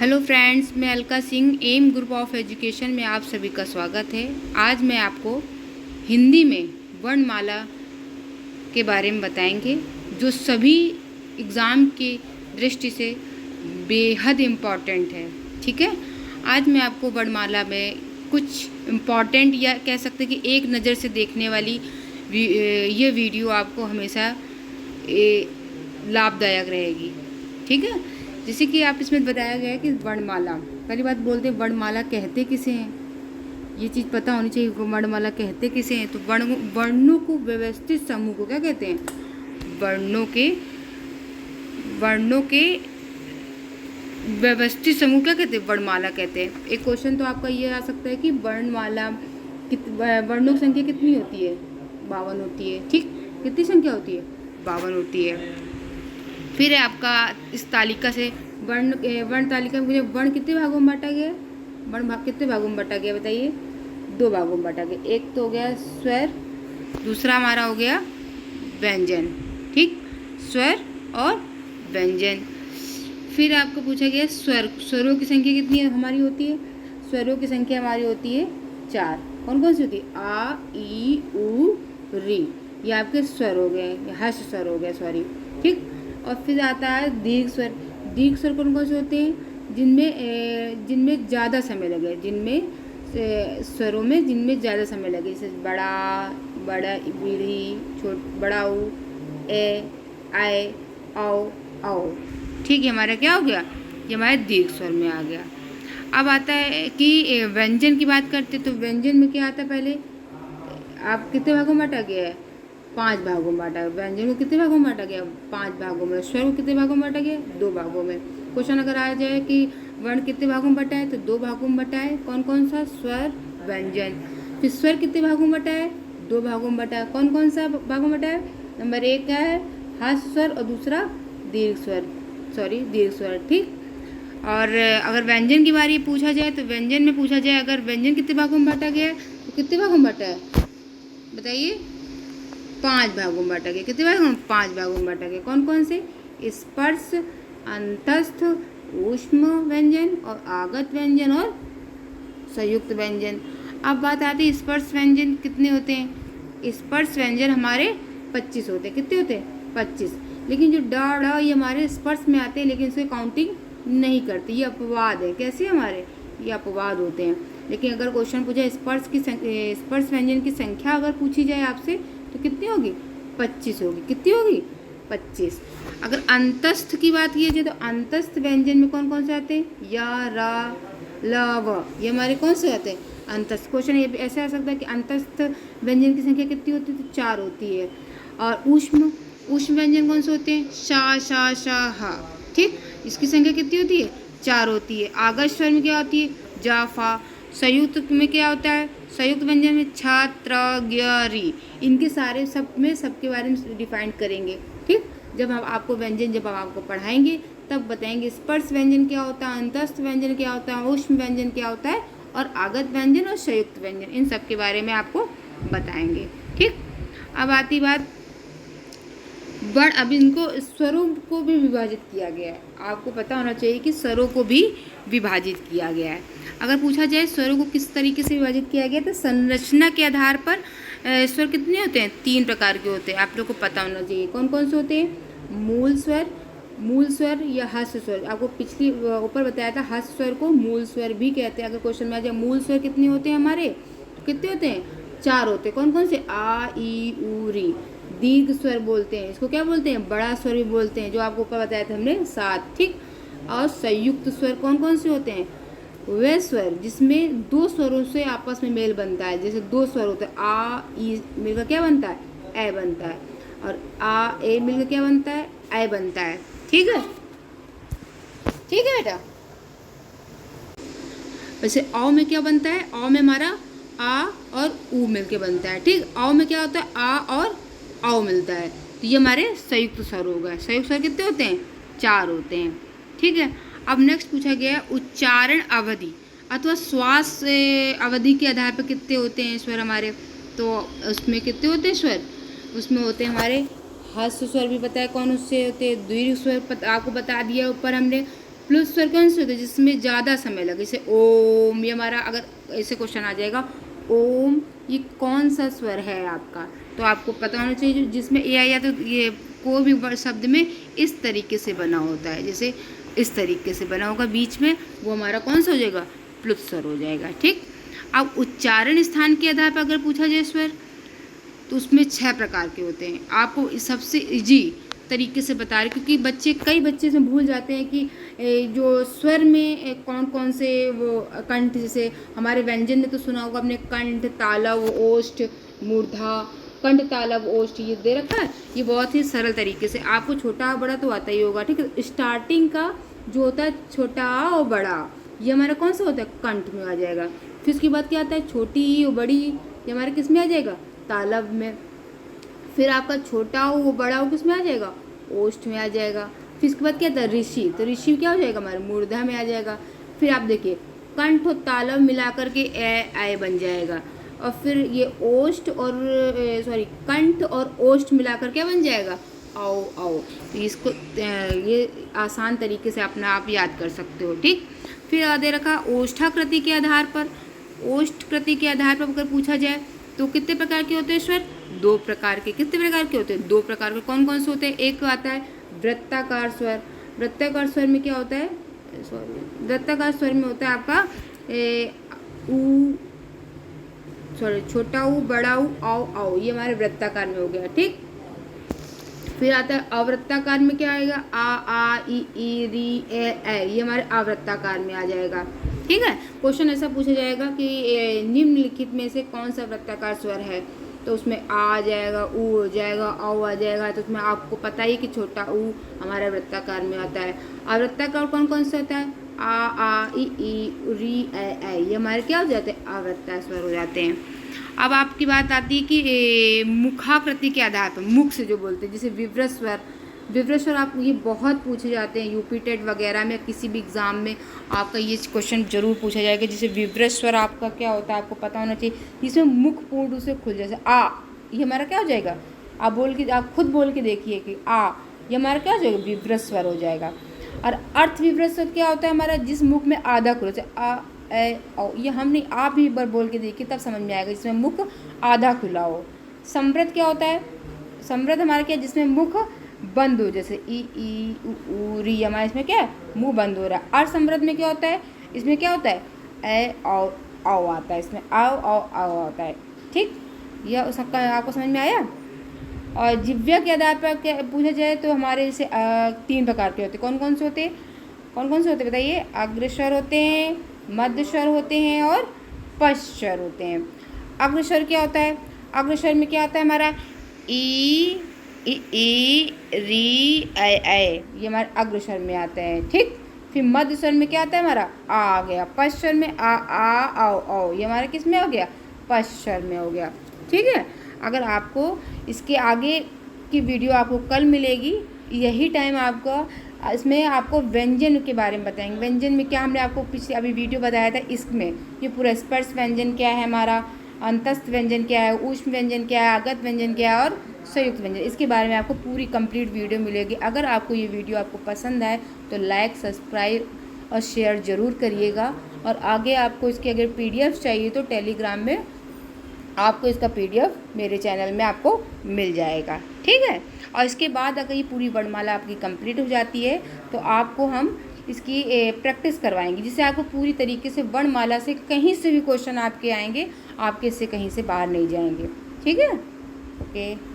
Hello friends, मैं Alka Singh M group of education में आप सभी का स्वागत है। आज मैं आपको हिंदी में वर्णमाला के बारे में बताएंगे, जो सभी एग्ज़ाम की दृष्टि से बेहद इम्पॉर्टेंट है। ठीक है, आज मैं आपको वर्णमाला में कुछ इम्पॉर्टेंट या कह सकते हैं कि एक नज़र से देखने वाली ये वीडियो आपको हमेशा लाभदायक रहेगी। ठीक है, जैसे कि आप इसमें बताया गया है कि वर्णमाला, पहली बात बोलते हैं वर्णमाला कहते किसे हैं, ये चीज़ पता होनी चाहिए। वर्णमाला कहते किसे हैं? तो वर्णों को व्यवस्थित समूह को क्या कहते हैं? वर्णों के व्यवस्थित समूह क्या कहते हैं? वर्णमाला कहते हैं। एक क्वेश्चन तो आपका ये आ सकता है कि वर्णमाला वर्णों की संख्या कितनी होती है? 52 होती है। ठीक, कितनी संख्या होती है? 52 होती है। फिर है आपका इस तालिका से वर्ण तालिका में वर्ण कितने भागों में बांटा गया? वर्ण भाग कितने भागों में बांटा गया बताइए? 2 भागों में बांटा गया। एक तो हो गया स्वर, दूसरा हमारा हो गया व्यंजन। ठीक, स्वर और व्यंजन। फिर आपको पूछा गया स्वरों की संख्या कितनी हमारी होती है? स्वरों की संख्या हमारी होती है 4। कौन कौन सी होती है? आ, ई, उ, री, ये आपके स्वर हो गए, हर्ष स्वर हो गया, सॉरी। ठीक, और फिर आता है दीर्घ स्वर। दीर्घ स्वर कौन कौन से होते हैं? जिनमें ज़्यादा समय लगे, स्वरों में जिनमें ज़्यादा समय लगे, जैसे बड़ा, बीड़ी, बड़ा ऊ, ए, आए, आओ, आओ। ठीक है, हमारा क्या हो गया? ये हमारे दीर्घ स्वर में आ गया। अब आता है कि व्यंजन की बात करते, तो व्यंजन में क्या आता है? पहले आप कितने भागों में बांटा गया है? 5 भागों में बांटा। व्यंजन को कितने भागों में बांटा गया? 5 भागों में। स्वर को कितने भागों में बांटा गया? 2 भागों में। क्वेश्चन अगर आ जाए कि वर्ण कितने भागों में बटा है, तो 2 भागों में बटा है। कौन कौन सा? स्वर, व्यंजन। फिर स्वर कितने भागों में बटा है? 2 भागों में बटा है। कौन कौन सा भागों में बटा है? नंबर 1 क्या है? ह्रस्व स्वर और दूसरा दीर्घ स्वर। ठीक, और अगर व्यंजन की बारी पूछा जाए, तो व्यंजन में पूछा जाए अगर व्यंजन कितने भागों में बांटा गया है, तो कितने भागों में बांटा है बताइए? 5 भागों में बांटा गया। कितने भागों में? 5 भागों में बांटा गया। कौन कौन से? स्पर्श, अंतस्थ, ऊष्म व्यंजन और आगत व्यंजन और संयुक्त व्यंजन। अब बात आती है स्पर्श व्यंजन कितने होते हैं? स्पर्श व्यंजन हमारे 25 होते हैं। कितने होते हैं? 25। लेकिन जो ड ये हमारे स्पर्श में आते हैं, लेकिन इसकी काउंटिंग नहीं करते, ये अपवाद है। कैसे हमारे? ये अपवाद होते हैं। लेकिन अगर क्वेश्चन पूछा स्पर्श व्यंजन की संख्या अगर पूछी जाए आपसे, तो कितनी होगी? 25 होगी। कितनी होगी? 25। अगर अंतस्थ की बात की जाए, तो अंतस्थ व्यंजन में कौन कौन से आते हैं? या, रा, ल, व, ये हमारे कौन से आते हैं? अंतस्थ। क्वेश्चन ये ऐसे आ सकता है कि अंतस्थ व्यंजन की संख्या कितनी होती है? तो 4 होती है। और ऊष्म व्यंजन कौन से होते हैं? शा, शा, शा, हा। ठीक, इसकी संख्या कितनी होती है? 4 होती है। आगत स्वर में क्या होती है? जा, फा। संयुक्त में क्या होता है? संयुक्त व्यंजन में छ, त्र, ज्ञ, री। इनके सारे सबके बारे में डिफाइन करेंगे। ठीक, जब हम आपको व्यंजन जब हम आपको पढ़ाएंगे तब बताएंगे स्पर्श व्यंजन क्या होता है, अंतस्थ व्यंजन क्या होता है, ऊष्म व्यंजन क्या होता है, और आगत व्यंजन और संयुक्त व्यंजन, इन सब के बारे में आपको बताएंगे। ठीक, अब आती बात वर्ण। अब इनको स्वरों को भी विभाजित किया गया है। आपको पता होना चाहिए कि स्वरों को भी विभाजित किया गया है। अगर पूछा जाए स्वरों को किस तरीके से विभाजित किया गया, तो संरचना के आधार पर स्वर कितने होते हैं? 3 प्रकार के होते हैं। आप लोग को पता होना चाहिए। कौन कौन से होते हैं? मूल स्वर या ह्रस्व स्वर। आपको पिछली ऊपर बताया था, ह्रस्व स्वर को मूल स्वर भी कहते हैं। अगर क्वेश्चन में आ जाए मूल स्वर कितने होते हैं हमारे, तो कितने होते हैं? 4 होते हैं। कौन कौन से? आ, ई, उ, री। दीर्घ स्वर बोलते हैं, इसको क्या बोलते हैं? बड़ा स्वर भी बोलते हैं, जो आपको ऊपर बताया था हमने 7। ठीक, और संयुक्त स्वर कौन कौन से होते हैं? वे स्वर जिसमें 2 स्वरों से आपस में मेल बनता है। जैसे 2 स्वर होते हैं, आ, ई मिलकर क्या बनता है? ए बनता है। और आ, ए मिलकर क्या बनता है? ए बनता है। ठीक है, ठीक है बेटा। वैसे औ में क्या बनता है? औ में हमारा आ और ऊ मिलके बनता है। ठीक, औ में क्या होता है? आ और औ मिलता है, तो ये हमारे संयुक्त स्वर हो गए। संयुक्त स्वर कितने होते हैं? 4 होते हैं। ठीक है, अब नेक्स्ट पूछा गया उच्चारण अवधि अथवा श्वास अवधि के आधार पर कितने होते हैं स्वर हमारे। तो उसमें कितने होते हैं स्वर? उसमें होते हैं हमारे ह्रस्व स्वर भी पता है कौन उससे होते हैं, दीर्घ स्वर आपको बता दिया ऊपर हमने, प्लुत स्वर कौन से होते हैं जिसमें ज़्यादा समय लगे, जैसे ओम, ये हमारा अगर ऐसे क्वेश्चन आ जाएगा ओम ये कौन सा स्वर है आपका, तो आपको पता होना चाहिए जिसमें ए आया तो ये कोई भी शब्द में इस तरीके से बना होता है, जैसे इस तरीके से बना होगा बीच में, वो हमारा कौन सा हो जाएगा, प्लुत स्वर हो जाएगा। ठीक, अब उच्चारण स्थान के आधार पर अगर पूछा जाए स्वर तो उसमें 6 प्रकार के होते हैं। आपको सबसे इजी तरीके से बता रहे, क्योंकि कई बच्चे से भूल जाते हैं कि जो स्वर में कौन कौन से वो कंठ, जैसे हमारे व्यंजन में तो सुना होगा अपने कंठ, तालव, ओष्ठ, मूर्धा, कंठ, तालव, ओष्ठ ये दे रखा है। ये बहुत ही सरल तरीके से आपको छोटा बड़ा तो आता ही होगा। ठीक है, स्टार्टिंग का जो होता है छोटा और बड़ा ये हमारा कौन सा होता है, कंठ में आ जाएगा। फिर उसके बाद क्या आता है, छोटी और बड़ी, ये हमारे किस में आ जाएगा, तालव में। फिर आपका छोटा हो वो बड़ा हो किस में आ जाएगा, ओष्ठ में आ जाएगा। फिर इसके बाद क्या था, ऋषि, तो ऋषि क्या हो जाएगा हमारे मूर्धा में आ जाएगा। फिर आप देखिए कंठ और तालव मिला करके ए आय बन जाएगा, और फिर ये ओष्ठ और कंठ और ओष्ठ मिला कर क्या बन जाएगा, आओ आओ। तो इसको ये आसान तरीके से अपना आप याद कर सकते हो। ठीक, फिर दे रखा ओष्ठाकृति के आधार पर, ओष्ठकृति के आधार पर अगर पूछा जाए तो कितने प्रकार के होते हैं स्वर, 2 प्रकार के। कितने प्रकार के होते हैं, 2 प्रकार के। कौन कौन से होते हैं, एक आता है वृत्ताकार स्वर। वृत्ताकार स्वर में क्या होता है, वृत्ताकार स्वर में होता है आपका छोटा ऊ, बड़ा ऊ, आओ आओ, ये हमारे वृत्ताकार में हो गया। ठीक, फिर आता है अवृत्ताकार में क्या आएगा, आ ई री ए, ये हमारे अवृत्ताकार में आ जाएगा। ठीक है, क्वेश्चन ऐसा पूछा जाएगा कि निम्नलिखित में से कौन सा वृत्ताकार स्वर है, तो उसमें आ जाएगा, ऊ हो जाएगा, औ आ जाएगा। तो उसमें आपको पता ही कि छोटा ऊ हमारा वृत्ताकार में आता है। अवृत्ताकार कौन कौन सा होता है, आ ई री ए, ये हमारे क्या हो जाते हैं, अवृत्ता स्वर हो जाते हैं। अब आपकी बात आती है कि मुखाकृति के आधार पर, मुख से जो बोलते हैं, जैसे विवृत स्वर। विवृत स्वर आप ये बहुत पूछे जाते हैं यूपी टेट वगैरह में, किसी भी एग्जाम में आपका ये क्वेश्चन जरूर पूछा जाएगा। जैसे विवृत स्वर आपका क्या होता है आपको पता होना चाहिए, जिसमें मुख पूर्ण रूप से खुल, जैसे आ, ये हमारा क्या हो जाएगा, आप खुद बोल के देखिए कि आ, ये हमारा क्या हो जाएगा, विवृत स्वर हो जाएगा। और अर्थ विवृत स्वर क्या होता है हमारा, जिस मुख में आधा खुला, जैसे आ ए ओ, ये हम नहीं, आप भी एक बार बोल के देखिए तब समझ में आएगा, जिसमें मुख आधा खुला हो। संवृत क्या होता है, संवृत हमारा क्या, जिसमें मुख बंद हो, जैसे ई ऊ री, हमारा इसमें क्या है, मुंह बंद हो रहा है। असंवृत में क्या होता है, इसमें क्या होता है, ए औ आओ आता है, इसमें आओ आओ आओ आता है। ठीक, यह सबका आपको समझ में आया। और जिव्या के आधार पर क्या पूछा जाए तो हमारे जैसे 3 प्रकार के होते हैं। कौन कौन से होते हैं, कौन कौन से होते हैं बताइए, अग्रस्वर होते हैं, मध्य स्वर होते हैं और पश्च स्वर होते हैं। अग्रस्वर क्या होता है, अग्रस्वर में क्या आता है हमारा, ई री ए, ये हमारे अग्रस्वर में आते हैं। ठीक, फिर मध्य स्वर में क्या आता है हमारा, आ गया। पश्च स्वर में आ आओ आओ, ये हमारे किस में हो गया, पश्च स्वर में हो गया। ठीक है, अगर आपको इसके आगे की वीडियो आपको कल मिलेगी, यही टाइम आपका, इसमें आपको व्यंजन के बारे में बताएंगे। व्यंजन में क्या हमने आपको पिछले अभी वीडियो बताया था, इसमें ये पूरा स्पर्श व्यंजन क्या है हमारा, अंतस्थ व्यंजन क्या है, ऊष्म व्यंजन क्या है, आगत व्यंजन क्या है और संयुक्त व्यंजन, इसके बारे में आपको पूरी कंप्लीट वीडियो मिलेगी। अगर आपको ये वीडियो आपको पसंद आए तो लाइक, सब्सक्राइब और शेयर ज़रूर करिएगा। और आगे आपको इसकी अगर PDF चाहिए तो टेलीग्राम में आपको इसका PDF मेरे चैनल में आपको मिल जाएगा। ठीक है, और इसके बाद अगर ये पूरी वर्णमाला आपकी कंप्लीट हो जाती है तो आपको हम इसकी प्रैक्टिस करवाएंगे, जिससे आपको पूरी तरीके से वर्णमाला से कहीं से भी क्वेश्चन आपके आएंगे, आपके इससे कहीं से बाहर नहीं जाएंगे। ठीक है, ओके।